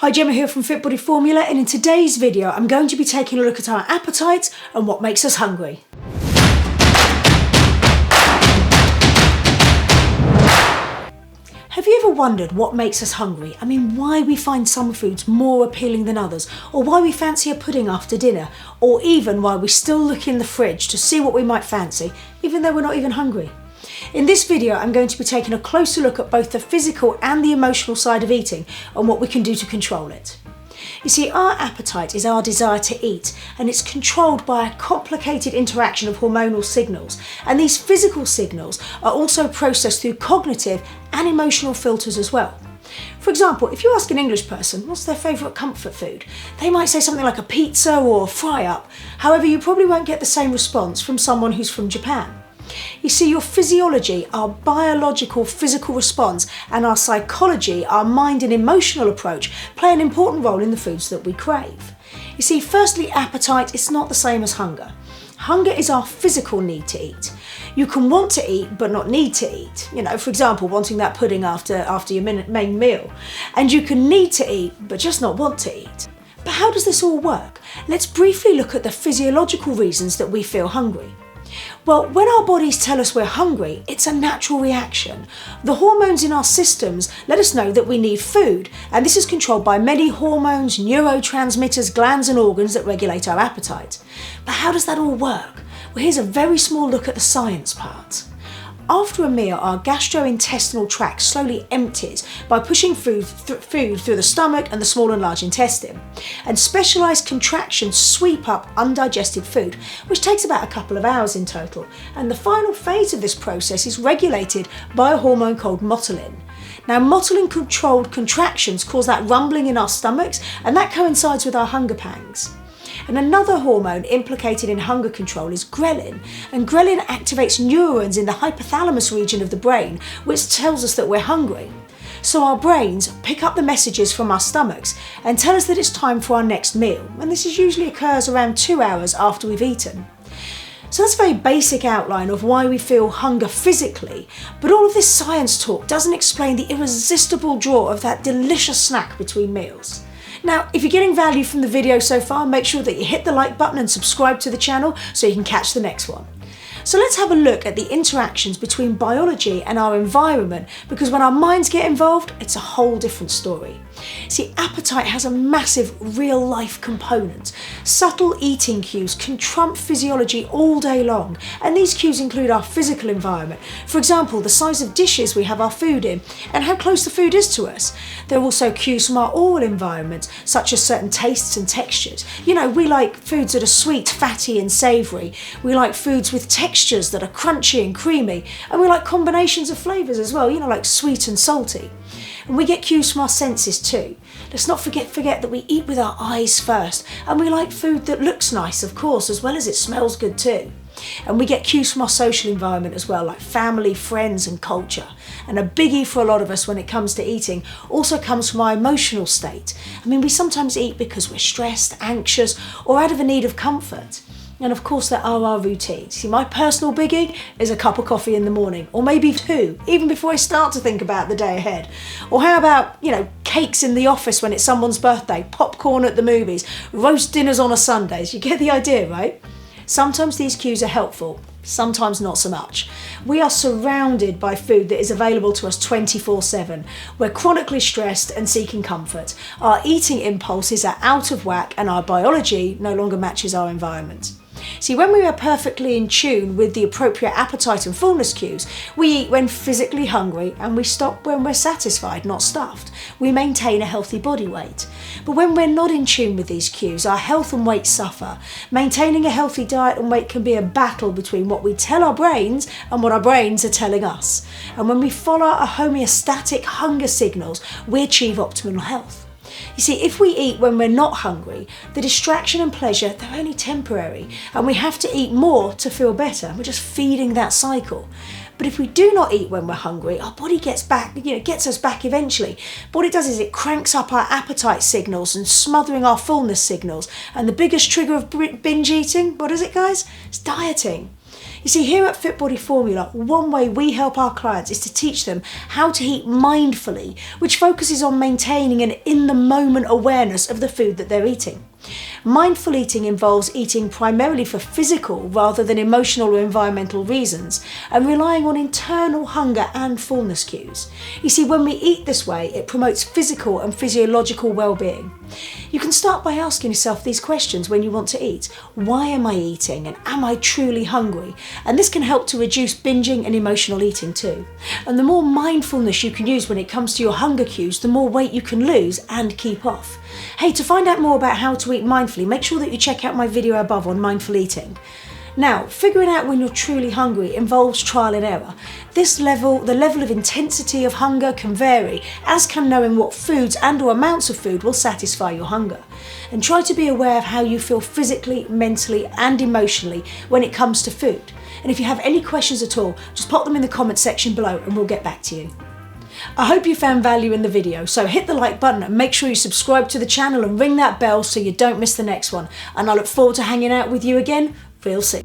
Hi, Gemma here from FitBody Formula, and in today's video I'm going to be taking a look at our appetites and what makes us hungry. Have you ever wondered what makes us hungry? I mean, why we find some foods more appealing than others, or why we fancy a pudding after dinner, or even why we still look in the fridge to see what we might fancy, even though we're not even hungry? In this video, I'm going to be taking a closer look at both the physical and the emotional side of eating and what we can do to control it. You see, our appetite is our desire to eat, and it's controlled by a complicated interaction of hormonal signals, and these physical signals are also processed through cognitive and emotional filters as well. For example, if you ask an English person what's their favourite comfort food, they might say something like a pizza or a fry-up. However, you probably won't get the same response from someone who's from Japan. You see, your physiology, our biological physical response, and our psychology, our mind and emotional approach, play an important role in the foods that we crave. You see, firstly, appetite is not the same as hunger. Hunger is our physical need to eat. You can want to eat but not need to eat. You know, for example, wanting that pudding after your main meal. And you can need to eat but just not want to eat. But how does this all work? Let's briefly look at the physiological reasons that we feel hungry. Well, when our bodies tell us we're hungry, it's a natural reaction. The hormones in our systems let us know that we need food, and this is controlled by many hormones, neurotransmitters, glands and organs that regulate our appetite. But how does that all work? Well, here's a very small look at the science part. After a meal, our gastrointestinal tract slowly empties by pushing food through the stomach and the small and large intestine. And specialised contractions sweep up undigested food, which takes about a couple of hours in total. And the final phase of this process is regulated by a hormone called motilin. Now, motilin-controlled contractions cause that rumbling in our stomachs, and that coincides with our hunger pangs. And another hormone implicated in hunger control is ghrelin, and ghrelin activates neurons in the hypothalamus region of the brain, which tells us that we're hungry. So our brains pick up the messages from our stomachs and tell us that it's time for our next meal, and this usually occurs around 2 hours after we've eaten. So that's a very basic outline of why we feel hunger physically, but all of this science talk doesn't explain the irresistible draw of that delicious snack between meals. Now, if you're getting value from the video so far, make sure that you hit the like button and subscribe to the channel so you can catch the next one. So let's have a look at the interactions between biology and our environment, because when our minds get involved, it's a whole different story. See, appetite has a massive real-life component. Subtle eating cues can trump physiology all day long, and these cues include our physical environment. For example, the size of dishes we have our food in, and how close the food is to us. There are also cues from our oral environment, such as certain tastes and textures. You know, we like foods that are sweet, fatty and savoury. We like foods with textures that are crunchy and creamy, and we like combinations of flavours as well, you know, like sweet and salty. And we get cues from our senses too. Let's not forget that we eat with our eyes first, and we like food that looks nice, of course, as well as it smells good too. And we get cues from our social environment as well, like family, friends and culture. And a biggie for a lot of us when it comes to eating also comes from our emotional state. I mean, we sometimes eat because we're stressed, anxious, or out of a need of comfort. And of course, there are our routines. See, my personal biggie is a cup of coffee in the morning, or maybe 2, even before I start to think about the day ahead. Or how about, you know, cakes in the office when it's someone's birthday, popcorn at the movies, roast dinners on a Sundays. You get the idea, right? Sometimes these cues are helpful, sometimes not so much. We are surrounded by food that is available to us 24/7. We're chronically stressed and seeking comfort. Our eating impulses are out of whack, and our biology no longer matches our environment. See, when we are perfectly in tune with the appropriate appetite and fullness cues, we eat when physically hungry and we stop when we're satisfied, not stuffed. We maintain a healthy body weight. But when we're not in tune with these cues, our health and weight suffer. Maintaining a healthy diet and weight can be a battle between what we tell our brains and what our brains are telling us. And when we follow our homeostatic hunger signals, we achieve optimal health. You see, if we eat when we're not hungry, the distraction and pleasure, they're only temporary, and we have to eat more to feel better. We're just feeding that cycle. But if we do not eat when we're hungry, our body gets us back eventually. But what it does is it cranks up our appetite signals and smothering our fullness signals. And the biggest trigger of binge eating, what is it, guys? It's dieting. You see, here at FitBody Formula, one way we help our clients is to teach them how to eat mindfully, which focuses on maintaining an in-the-moment awareness of the food that they're eating. Mindful eating involves eating primarily for physical rather than emotional or environmental reasons, and relying on internal hunger and fullness cues. You see, when we eat this way, it promotes physical and physiological well-being. You can start by asking yourself these questions when you want to eat. Why am I eating, and am I truly hungry? And this can help to reduce binging and emotional eating too. And the more mindfulness you can use when it comes to your hunger cues, the more weight you can lose and keep off. Hey, to find out more about how to eat mindfully, make sure that you check out my video above on mindful eating. Now, figuring out when you're truly hungry involves trial and error. The level of intensity of hunger can vary, as can knowing what foods and or amounts of food will satisfy your hunger. And try to be aware of how you feel physically, mentally and emotionally when it comes to food. And if you have any questions at all, just pop them in the comments section below and we'll get back to you. I hope you found value in the video, so hit the like button and make sure you subscribe to the channel and ring that bell so you don't miss the next one. And I look forward to hanging out with you again real soon.